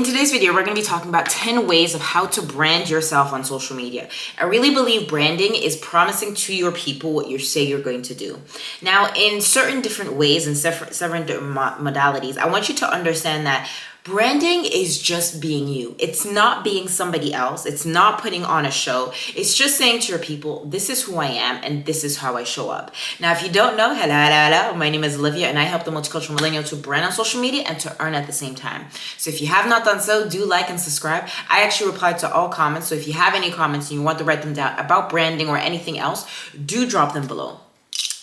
In today's video, we're going to be talking about 10 ways of how to brand yourself on social media. I really believe branding is promising to your people what you say you're going to do. Now, in certain different ways and several different modalities, I want you to understand that branding is just being you. It's not being somebody else. It's not putting on a show. It's just saying to your people, this is who I am and this is how I show up. Now, if you don't know, hello, my name is Olivia and I help the multicultural millennial to brand on social media and to earn at the same time. So if you have not done so, do like and subscribe. I actually reply to all comments. So if you have any comments and you want to write them down about branding or anything else, do drop them below.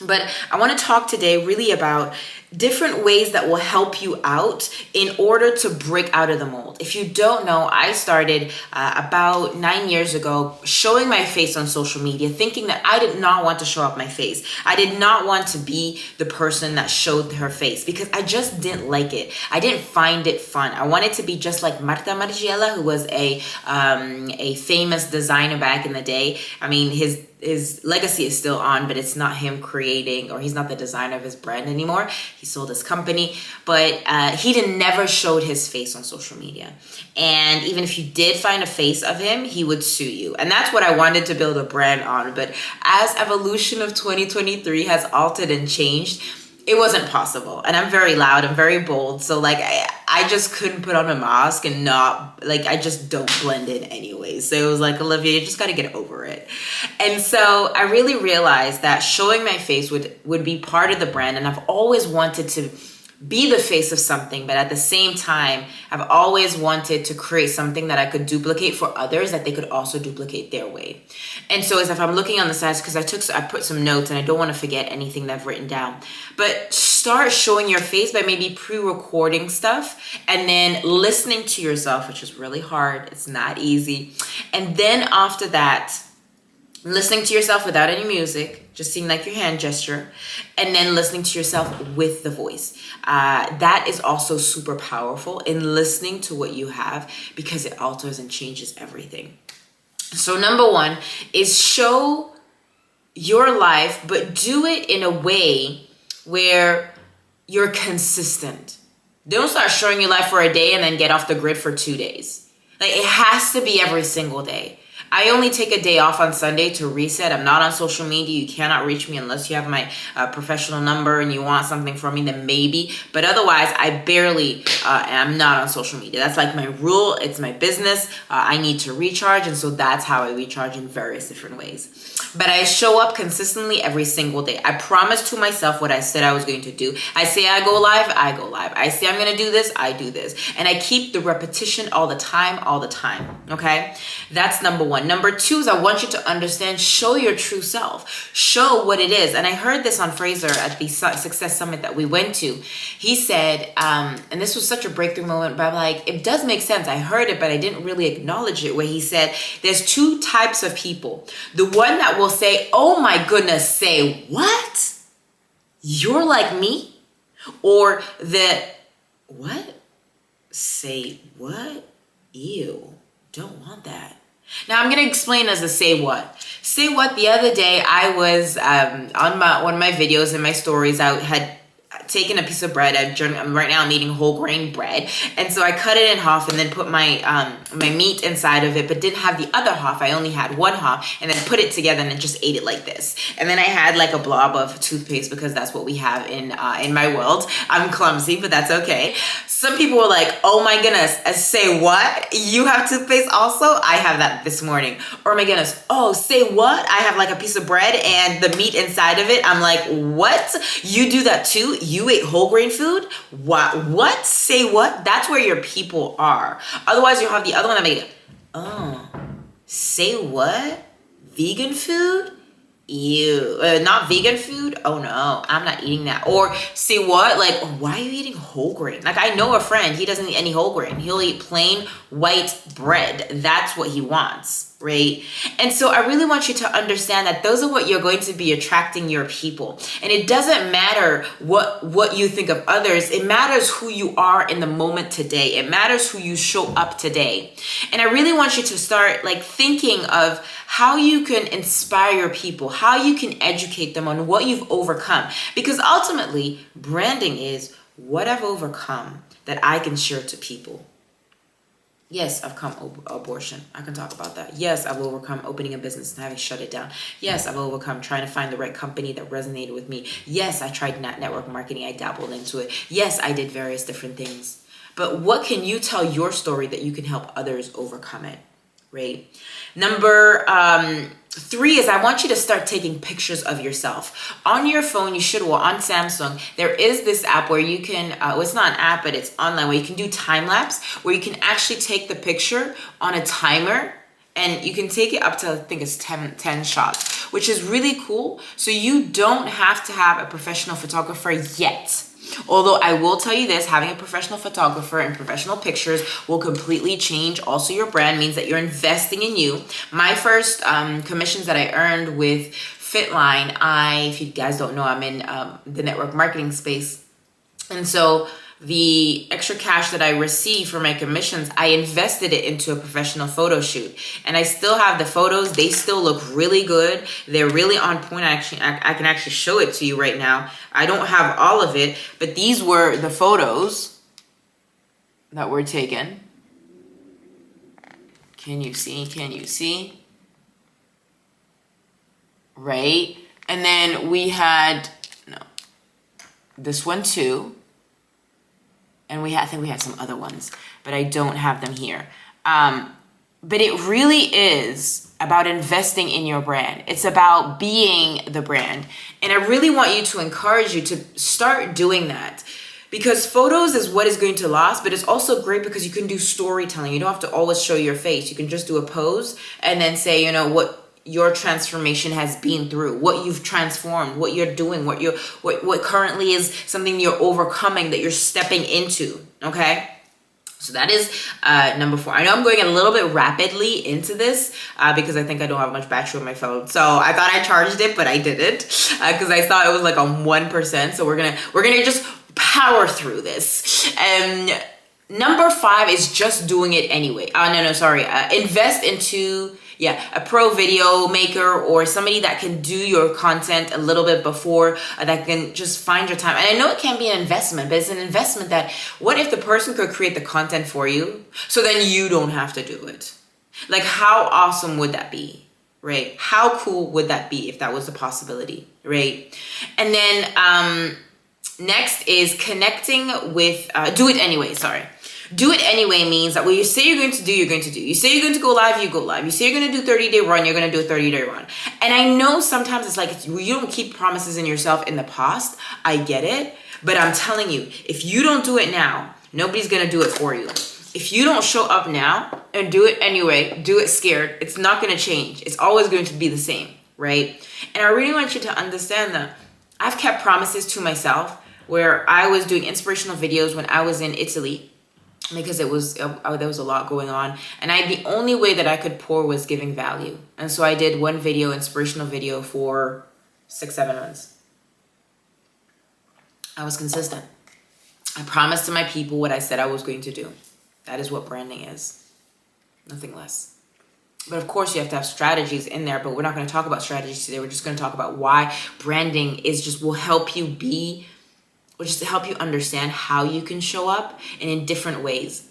But I want to talk today really about different ways that will help you out in order to break out of the mold. If you don't know, I started about 9 years ago showing my face on social media, thinking that I did not want to show up my face. I did not want to be the person that showed her face because I just didn't like it. I didn't find it fun. I wanted to be just like Marta Margiela, who was a famous designer back in the day. I mean, his legacy is still on, but it's not him creating, or he's not the designer of his brand anymore. He sold his company, but he never showed his face on social media. And even if you did find a face of him, he would sue you. And that's what I wanted to build a brand on. But as evolution of 2023 has altered and changed, it wasn't possible. And I'm very loud, I'm very bold. So like I just couldn't put on a mask and not, like, I just don't blend in anyway. So it was like, Olivia, you just got to get over it. And so I really realized that showing my face would be part of the brand. And I've always wanted to be the face of something, but at the same time, I've always wanted to create something that I could duplicate for others that they could also duplicate their way. And so as if I'm looking on the sides, because I put some notes and I don't want to forget anything that I've written down, but start showing your face by maybe pre-recording stuff and then listening to yourself, which is really hard. It's not easy. And then after that, listening to yourself without any music, just seeing like your hand gesture, and then listening to yourself with the voice. That is also super powerful in listening to what you have because it alters and changes everything. So number one is show your life, but do it in a way where you're consistent. Don't start showing your life for a day and then get off the grid for 2 days. Like, it has to be every single day. I only take a day off on Sunday to reset. I'm not on social media. You cannot reach me unless you have my professional number and you want something from me, then maybe. But otherwise, I barely am not on social media. That's like my rule. It's my business. I need to recharge. And so that's how I recharge in various different ways. But I show up consistently every single day. I promise to myself what I said I was going to do. I say I go live, I go live. I say I'm going to do this, I do this. And I keep the repetition all the time, okay? That's number one. Number two is I want you to understand, show your true self. Show what it is. And I heard this on Fraser at the Success Summit that we went to. He said, and this was such a breakthrough moment, but I'm like, it does make sense. I heard it, but I didn't really acknowledge it, where he said, there's two types of people. The one that will say, oh my goodness, say what? You're like me? Or the, what? Say what? Ew, don't want that. Now I'm going to explain as a say what. Say what, the other day I was on one of my videos and my stories, I had taken a piece of bread. Right now I'm eating whole grain bread. And so I cut it in half and then put my my meat inside of it, but didn't have the other half. I only had one half, and then put it together and then just ate it like this. And then I had like a blob of toothpaste because that's what we have in my world. I'm clumsy, but that's okay. Some people were like, oh my goodness, say what? You have toothpaste also? I have that this morning. Or my goodness, oh, say what? I have like a piece of bread and the meat inside of it. I'm like, what? You do that too? You ate whole grain food? What? Say what? That's where your people are. Otherwise, you have the other one that made it. Oh, say what? Vegan food? Ew, not vegan food? Oh no, I'm not eating that. Or say what? Like, why are you eating whole grain? Like, I know a friend, he doesn't eat any whole grain. He'll eat plain white bread. That's what he wants, right? And so I really want you to understand that those are what you're going to be attracting your people. And it doesn't matter what you think of others. It matters who you are in the moment today. It matters who you show up today. And I really want you to start like thinking of how you can inspire your people, how you can educate them on what you've overcome. Because ultimately, branding is what I've overcome that I can share to people. Yes, I've come abortion. I can talk about that. Yes, I've overcome opening a business and having shut it down. Yes, I've overcome trying to find the right company that resonated with me. Yes, I tried network marketing. I dabbled into it. Yes, I did various different things. But what can you tell your story that you can help others overcome it? Right? Number 3 is I want you to start taking pictures of yourself. On your phone, you should, well, on Samsung, there is this app where you can, well, it's not an app, but it's online, where you can do time lapse, where you can actually take the picture on a timer, and you can take it up to, I think it's 10 shots, which is really cool. So you don't have to have a professional photographer yet. Although I will tell you this, having a professional photographer and professional pictures will completely change also your brand, means that you're investing in you. My first commissions that I earned with Fitline, if you guys don't know, I'm in the network marketing space. And so the extra cash that I received for my commissions, I invested it into a professional photo shoot. And I still have the photos. They still look really good. They're really on point. I can actually show it to you right now. I don't have all of it, but these were the photos that were taken. Can you see? Can you see? Right? And then we had, no, this one too. And I think we had some other ones, but I don't have them here. But it really is about investing in your brand. It's about being the brand. And I really want you to encourage you to start doing that, because photos is what is going to last, but it's also great because you can do storytelling. You don't have to always show your face. You can just do a pose and then say, you know, what your transformation has been through, what you've transformed, what you're doing, what currently is something you're overcoming, that you're stepping into. Okay, so that is number 4. I know I'm going a little bit rapidly into this because I think I don't have much battery on my phone, so I thought I charged it, but I didn't, because I thought it was like on 1%. So we're gonna just power through this. And number 5 is just doing it anyway. Invest into a pro video maker or somebody that can do your content a little bit before, that can just find your time. And I know it can be an investment, but it's an investment that, what if the person could create the content for you so then you don't have to do it? Like, how awesome would that be, right? How cool would that be if that was a possibility, right? And then next is connecting with, do it anyway, Do it anyway means that what you say you're going to do, you're going to do. You say you're going to go live, you go live. You say you're going to do 30-day run, you're going to do a 30-day run. And I know sometimes it's like you don't keep promises in yourself in the past. I get it. But I'm telling you, if you don't do it now, nobody's going to do it for you. If you don't show up now and do it anyway, do it scared, it's not going to change. It's always going to be the same, right? And I really want you to understand that I've kept promises to myself, where I was doing inspirational videos when I was in Italy, because there was a lot going on, and the only way that I could pour was giving value. And so I did one video, inspirational video, for 6-7 months. I was consistent. I promised to my people what I said I was going to do. That is what branding is. Nothing less. But of course you have to have strategies in there, but we're not going to talk about strategies today. We're just going to talk about why branding will help you just to help you understand how you can show up, and in different ways.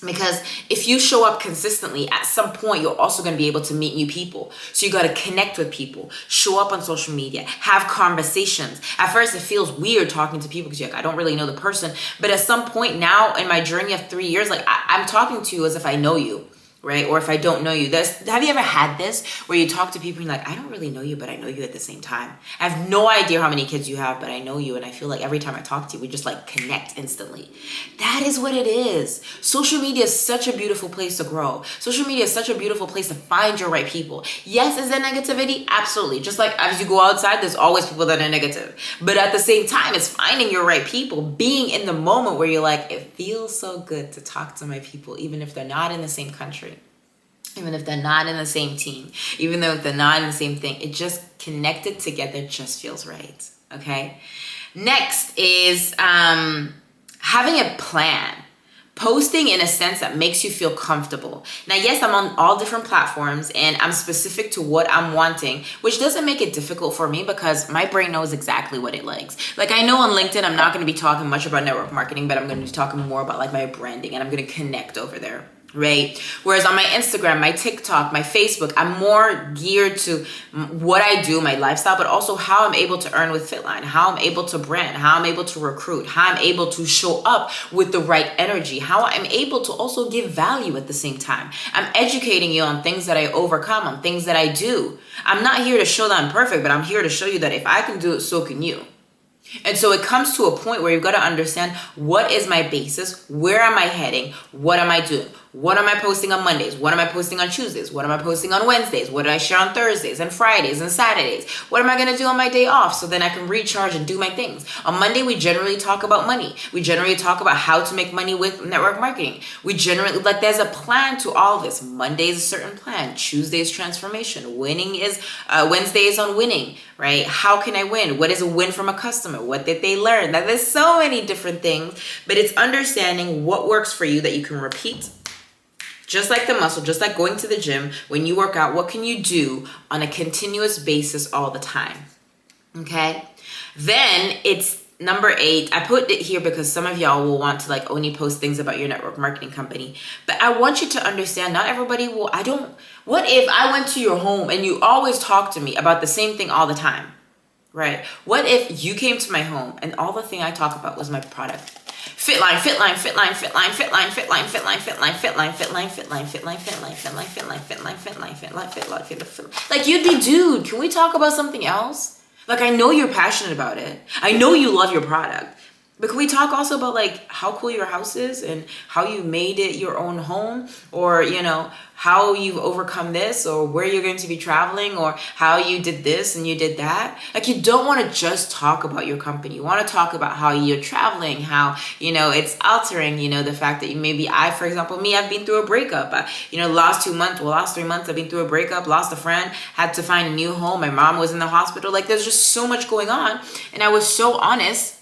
Because if you show up consistently, at some point, you're also going to be able to meet new people. So you got to connect with people, show up on social media, have conversations. At first, it feels weird talking to people because you're like, I don't really know the person. But at some point now in my journey of 3 years, like I'm talking to you as if I know you. Right? Or if I don't know you. Have you ever had this where you talk to people and you're like, I don't really know you, but I know you at the same time. I have no idea how many kids you have, but I know you, and I feel like every time I talk to you, we just like connect instantly. That is what it is. Social media is such a beautiful place to grow. Social media is such a beautiful place to find your right people. Yes, is there negativity? Absolutely. Just like as you go outside, there's always people that are negative. But at the same time, it's finding your right people, being in the moment where you're like, it feels so good to talk to my people, even if they're not in the same country. Even if they're not in the same team, even though if they're not in the same thing, it just connected together just feels right, okay? Next is having a plan. Posting in a sense that makes you feel comfortable. Now, yes, I'm on all different platforms and I'm specific to what I'm wanting, which doesn't make it difficult for me because my brain knows exactly what it likes. Like I know on LinkedIn, I'm not going to be talking much about network marketing, but I'm going to be talking more about like my branding, and I'm going to connect over there. right? Whereas on my Instagram, my TikTok, my Facebook, I'm more geared to what I do, my lifestyle, but also how I'm able to earn with Fitline, how I'm able to brand, how I'm able to recruit, how I'm able to show up with the right energy, how I'm able to also give value at the same time. I'm educating you on things that I overcome, on things that I do. I'm not here to show that I'm perfect, but I'm here to show you that if I can do it, so can you. And so it comes to a point where you've got to understand, what is my basis? Where am I heading? What am I doing? What am I posting on Mondays? What am I posting on Tuesdays? What am I posting on Wednesdays? What do I share on Thursdays and Fridays and Saturdays? What am I going to do on my day off so then I can recharge and do my things? On Monday, we generally talk about money. We generally talk about how to make money with network marketing. We generally, like, there's a plan to all of this. Monday is a certain plan. Tuesday is transformation. Wednesday is on winning, right? How can I win? What is a win from a customer? What did they learn? Now, there's so many different things, but it's understanding what works for you that you can repeat. Just like the muscle, just like going to the gym, when you work out, what can you do on a continuous basis all the time? Okay. Then it's number 8. I put it here because some of y'all will want to like only post things about your network marketing company. But I want you to understand, not everybody will. What if I went to your home and you always talk to me about the same thing all the time? Right? What if you came to my home and all the thing I talk about was my product? Fitline, Fitline, Fitline, Fitline, Fitline, Fitline, Fitline, Fitline, Fitline, Fitline, Fitline, Fitline, Fitline, Fitline, Fitline, Fitline, Fitline, Fitline, Fitline, Fitline. Like, you'd be, dude, can we talk about something else? Like, I know you're passionate about it. I know you love your product. But can we talk also about like how cool your house is and how you made it your own home, or, you know, how you've overcome this, or where you're going to be traveling, or how you did this and you did that. Like, you don't want to just talk about your company. You want to talk about how you're traveling, how, you know, it's altering, you know, the fact that for example, I've been through a breakup. The last 3 months, I've been through a breakup, lost a friend, had to find a new home. My mom was in the hospital. Like, there's just so much going on. And I was so honest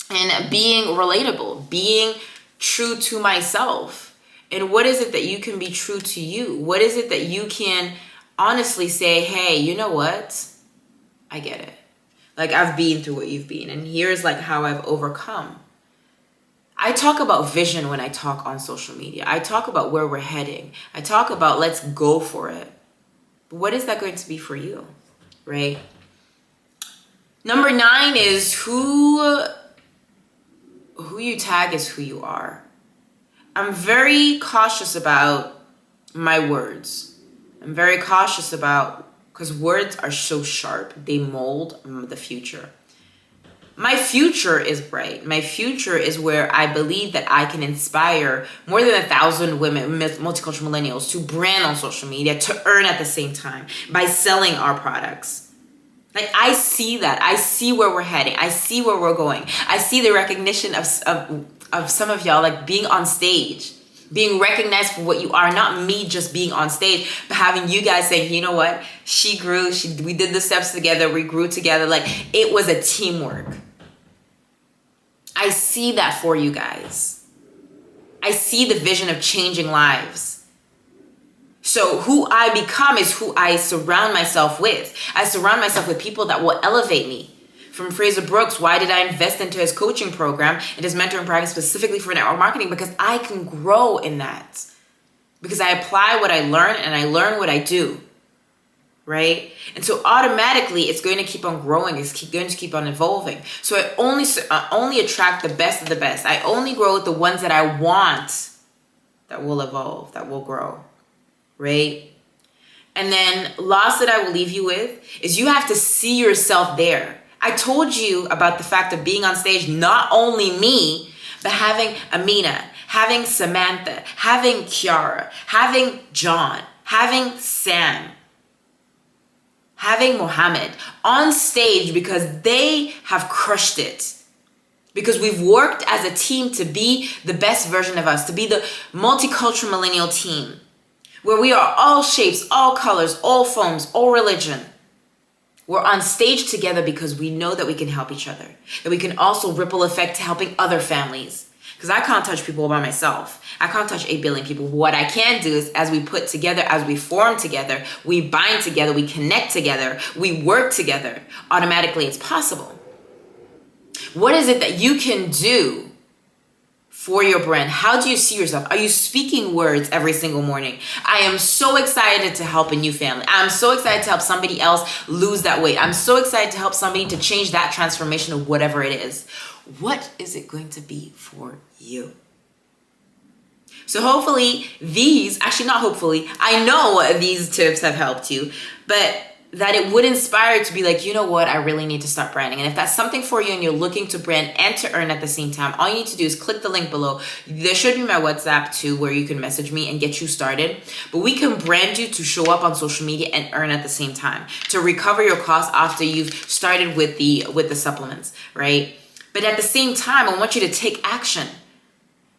and being relatable, being true to myself. And what is it that you can be true to you? What is it that you can honestly say, hey, you know what? I get it. Like, I've been through what you've been, and here's like how I've overcome. I talk about vision when I talk on social media. I talk about where we're heading. I talk about let's go for it. But what is that going to be for you, right? Number 9 is who you tag is who you are. I'm very cautious about my words. I'm very cautious because words are so sharp. They mold the future. My future is bright. My future is where I believe that I can inspire more than 1,000 women, multicultural millennials, to brand on social media, to earn at the same time by selling our products. Like, I see that. I see where we're heading. I see where we're going. I see the recognition of some of y'all, like, being on stage, being recognized for what you are, not me just being on stage, but having you guys saying, you know what, she grew, we did the steps together, we grew together. Like, it was a teamwork. I see that for you guys. I see the vision of changing lives. So who I become is who I surround myself with. I surround myself with people that will elevate me. From Fraser Brooks, why did I invest into his coaching program and his mentoring program specifically for network marketing? Because I can grow in that. Because I apply what I learn and I learn what I do. Right? And so automatically it's going to keep on growing. It's going to keep on evolving. So I only attract the best of the best. I only grow with the ones that I want that will evolve, that will grow. Right? And then last that I will leave you with is you have to see yourself there. I told you about the fact of being on stage, not only me, but having Amina, having Samantha, having Kiara, having John, having Sam, having Mohammed on stage because they have crushed it. Because we've worked as a team to be the best version of us, to be the multicultural millennial team, where we are all shapes, all colors, all forms, all religion. We're on stage together because we know that we can help each other, that we can also ripple effect to helping other families. Because I can't touch people by myself. I can't touch 8 billion people. What I can do is, as we put together, as we form together, we bind together, we connect together, we work together, automatically it's possible. What is it that you can do for your brand? How do you see yourself? Are you speaking words every single morning? I am so excited to help a new family. I'm so excited to help somebody else lose that weight. I'm so excited to help somebody to change that transformation of whatever it is. What is it going to be for you? So hopefully I know these tips have helped you, but that it would inspire you to be like, you know what, I really need to start branding. And if that's something for you and you're looking to brand and to earn at the same time, all you need to do is click the link below. There should be my WhatsApp too, where you can message me and get you started. But we can brand you to show up on social media and earn at the same time, to recover your costs after you've started with the supplements, right? But at the same time, I want you to take action.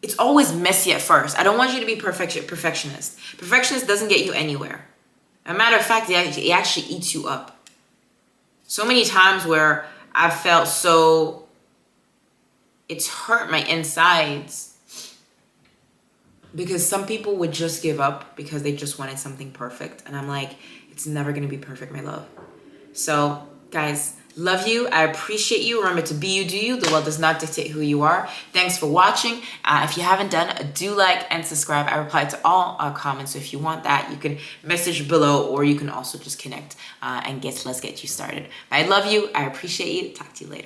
It's always messy at first. I don't want you to be perfectionist. Perfectionist doesn't get you anywhere. As a matter of fact, it actually eats you up. So many times where I've felt it's hurt my insides because some people would just give up because they just wanted something perfect. And I'm like, it's never going to be perfect, my love. So guys, love you. I appreciate you. Remember to be you, do you. The world does not dictate who you are. Thanks for watching. If you haven't done, do like and subscribe. I reply to all comments. So if you want that, you can message below, or you can also just connect and let's get you started. I love you. I appreciate you. Talk to you later.